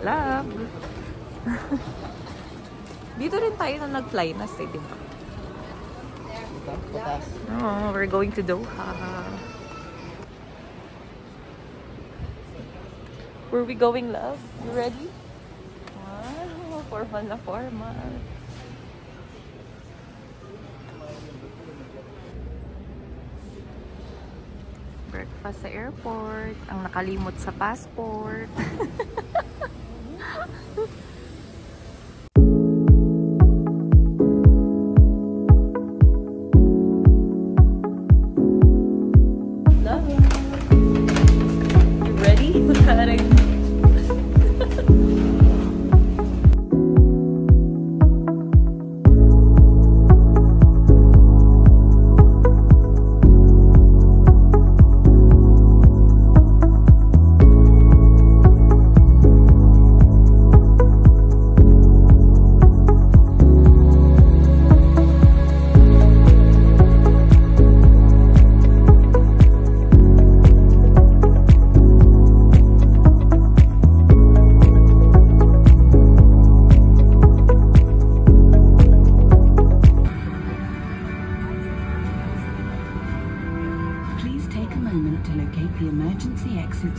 Love! Dito rin tayo na nag-fly na stay, diba? Oh, we're going to Doha. Where are we going, love? You ready? Wow, formal na formal. Breakfast sa airport. Ang nakalimot sa passport.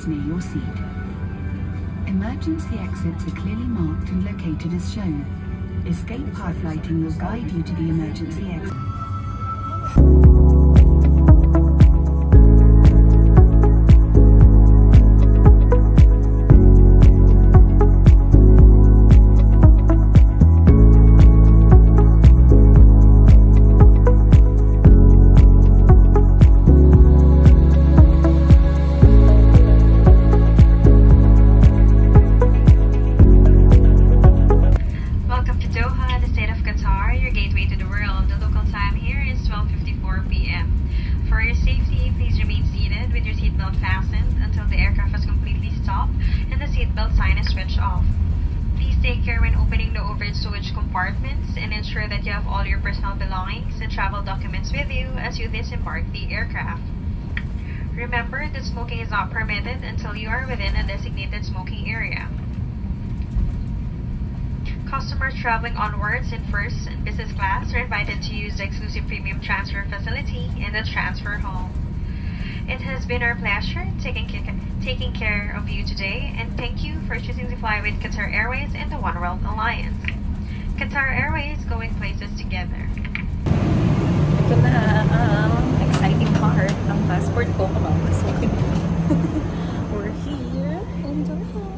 Near your seat. Emergency exits are clearly marked and located as shown. Escape path lighting will guide you to the emergency exit. Compartments and ensure that you have all your personal belongings and travel documents with you as you disembark the aircraft. Remember that smoking is not permitted until you are within a designated smoking area. Customers traveling onwards in first and business class are invited to use the exclusive premium transfer facility in the transfer hall. It has been our pleasure taking care of you today, and thank you for choosing to fly with Qatar Airways and the One World Alliance. Qatar Airways, going places together. Ito na ang exciting part. Ang passport ko kamapasok. We're here in Doha.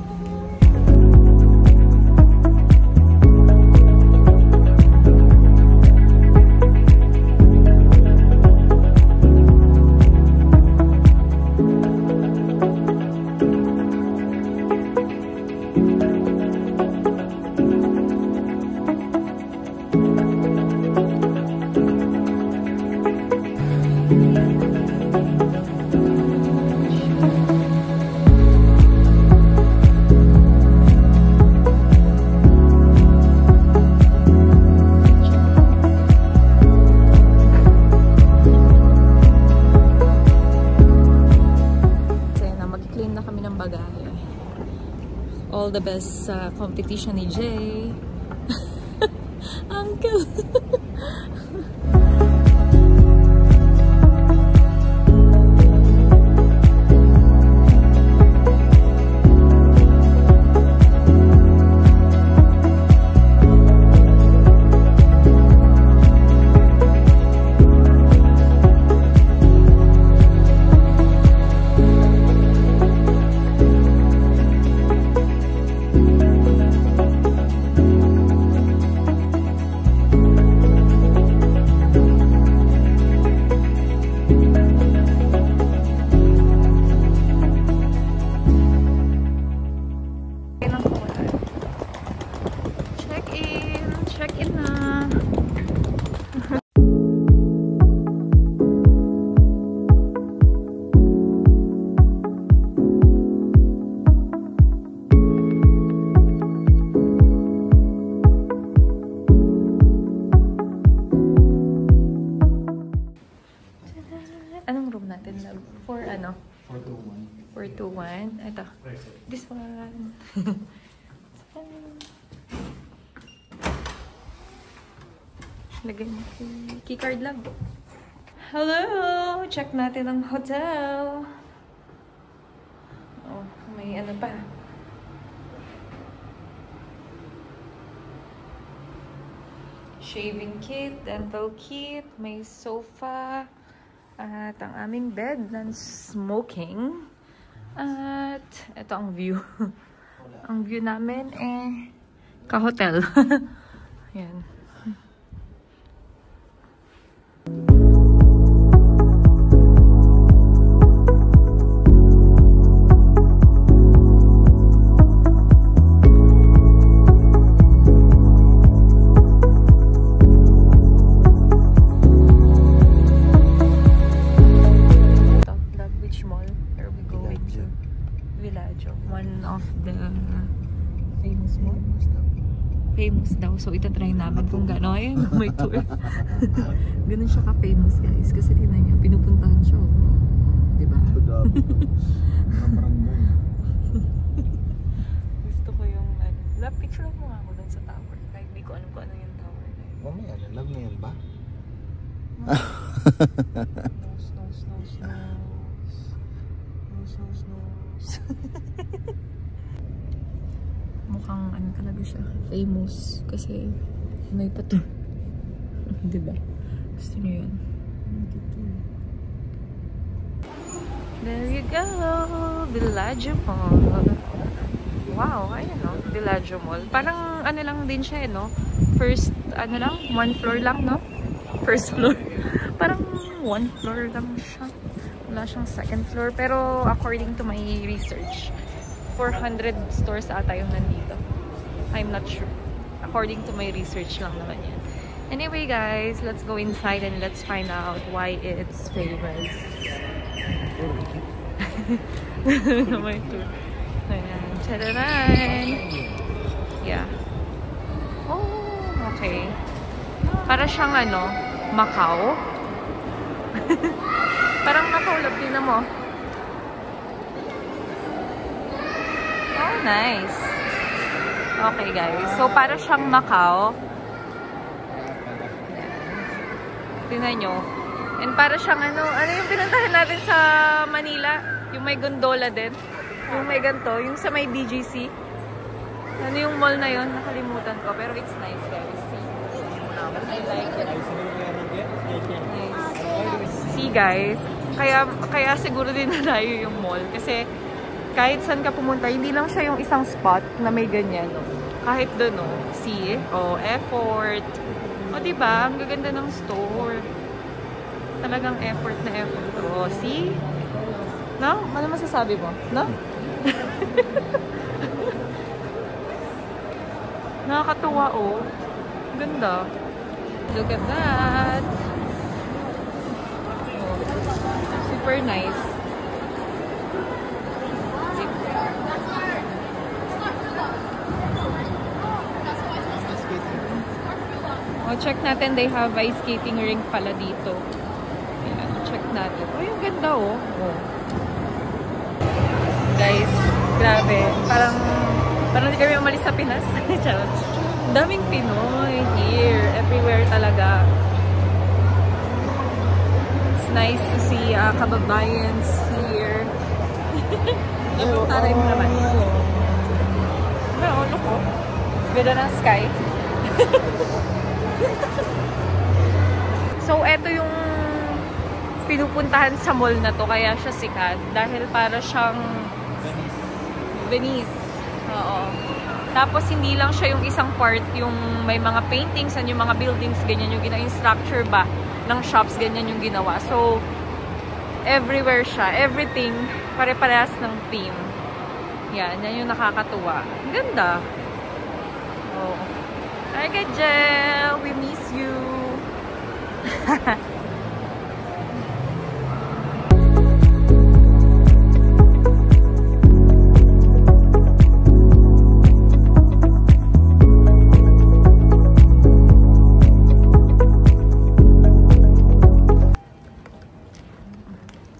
All the best sa competition ni Jay. Uncle! Check-in na. Anong room natin? For ano? 421. 421. Ito. This one. Lagay mo keycard lang. Hello! Check natin ang hotel. Oh, may ano pa. Shaving kit, dental kit, may sofa, at ang aming bed, non-smoking. At ito ang view. Ang view namin ka-hotel. Yan. Famous daw. So, itatry namin kung gano'n. Ayun, may tour. Ganun siya ka-famous, guys. Kasi tinan niyo, pinupuntahan siya. Diba? Gusto ko yung, picture mo nga ako dun sa tower. Kahit hindi ko alam kung ano yung tower. Mamaya, lalag na yan ba? Nose, nose, nose, nose. Nose, nose, nose. Mukhang ano talaga siya, famous kasi may pato. Diba? Gusto niyo yun? There you go! Bellagio Mall. Wow, ayun no? Bellagio Mall. Parang ano lang din siya no? First, ano lang? One floor lang, no? First floor. Parang one floor lang siya. Wala siyang second floor. Pero according to my research, 400 stores ata yung nandito. I'm not sure. According to my research lang naman yan. Anyway guys, let's go inside and let's find out why it's famous. My tour. Ayan. Tadaan! Yeah. Oh, okay. Para siyang ano, Macau. Parang Macau, lapin na mo. Oh, nice. Okay, guys. So, para siyang Macau. Tingnan nyo. And para siyang ano yung pinuntahan natin sa Manila? Yung may gondola din. Yung may ganito. Yung sa may BGC. Ano yung mall na yun? Nakalimutan ko. Pero it's nice, guys. See? I like it. Nice. See, guys. Kaya siguro din nalayo yung mall. Kasi kahit saan ka pumunta, hindi lang siya yung isang spot na may ganyan, no? Kahit doon, no? See? Oh, effort. O, diba? Ang gaganda ng store. Talagang effort na effort. Oh, see? No? Ano masasabi mo? No? Nakakatuwa, oh. Ganda. Look at that. Oh, super nice. Oh, check natin. They have ice skating rink pala dito. Ayan, check natin. Oh, yung ganda, oh. Oh. Guys, grabe. Parang hindi kami umalis sa Pinas. Charot. Daming Pinoy here. Everywhere talaga. It's nice to see kababayans here. Taray mo naman. Ano, look ko. Ganda ng sky. So, eto yung pinupuntahan sa mall na to. Kaya siya sikat. Dahil para siyang Venice. Oo. Tapos, hindi lang siya yung isang part, yung may mga paintings and yung mga buildings, ganyan yung ginawa. Yung structure ba ng shops, ganyan yung ginawa. So, everywhere siya. Everything, pare-parehas ng theme. Yan yung nakakatuwa. Ang ganda. Oh. Hi, Gajel! We miss you!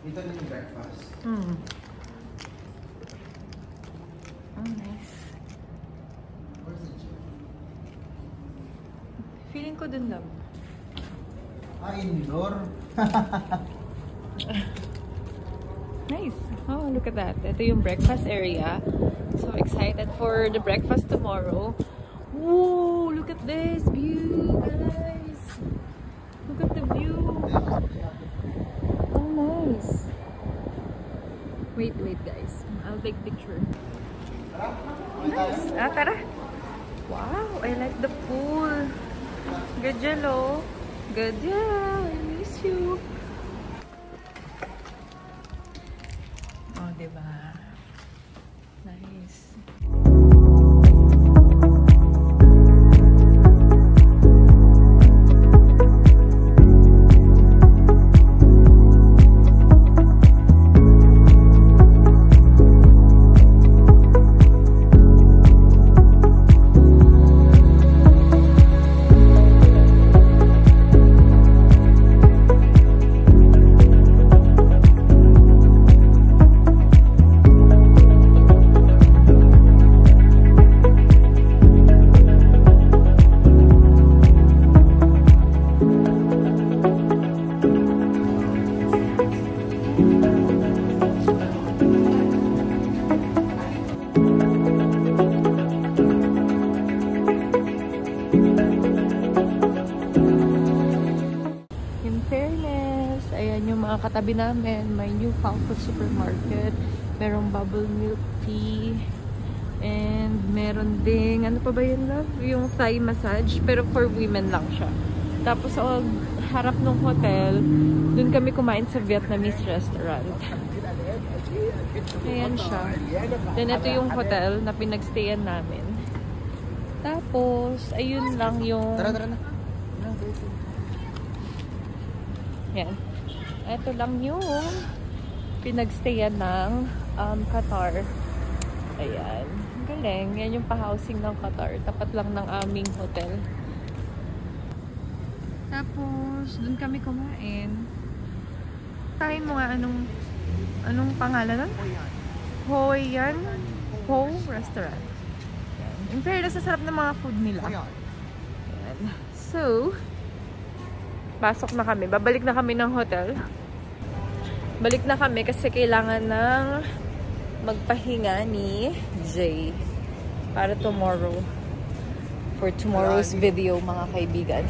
Dito na yung breakfast. Oh, nice. Where's the gym? Feeling ko dun lang. indoor. Nice. Oh, look at that. Ito yung breakfast area. So excited for the breakfast tomorrow. Whoa, look at this view, guys. Look at the view. Oh, nice. Wait, guys. I'll take picture. Nice. Ah, tara. Wow, I like the pool. Good, Jello. Good, yeah. I miss you. Oh, diba? Nice. Katabi namin, may New Falco Supermarket, merong bubble milk tea, and meron ding, ano pa ba yun, love? Yung Thai massage, pero for women lang siya. Tapos sa harap ng hotel, dun kami kumain sa Vietnamese restaurant. Ayan siya. Then ito yung hotel na pinagstayan namin. Tapos, ayun lang yung... Tara na. Yan. Ito lang yung pinagstayan ng Qatar. Ayan. Galing. Yan yung pa-housing ng Qatar. Tapat lang ng aming hotel. Tapos, dun kami kumain. Tahin mo nga anong pangalan nun? Hoi An Ho Restaurant. Ayan. In fairness, sarap ng mga food nila. Ayan. So, pasok na kami. Babalik na kami ng hotel. Balik na kami kasi kailangan ng magpahinga ni Jay para tomorrow. For tomorrow's video, mga kaibigan.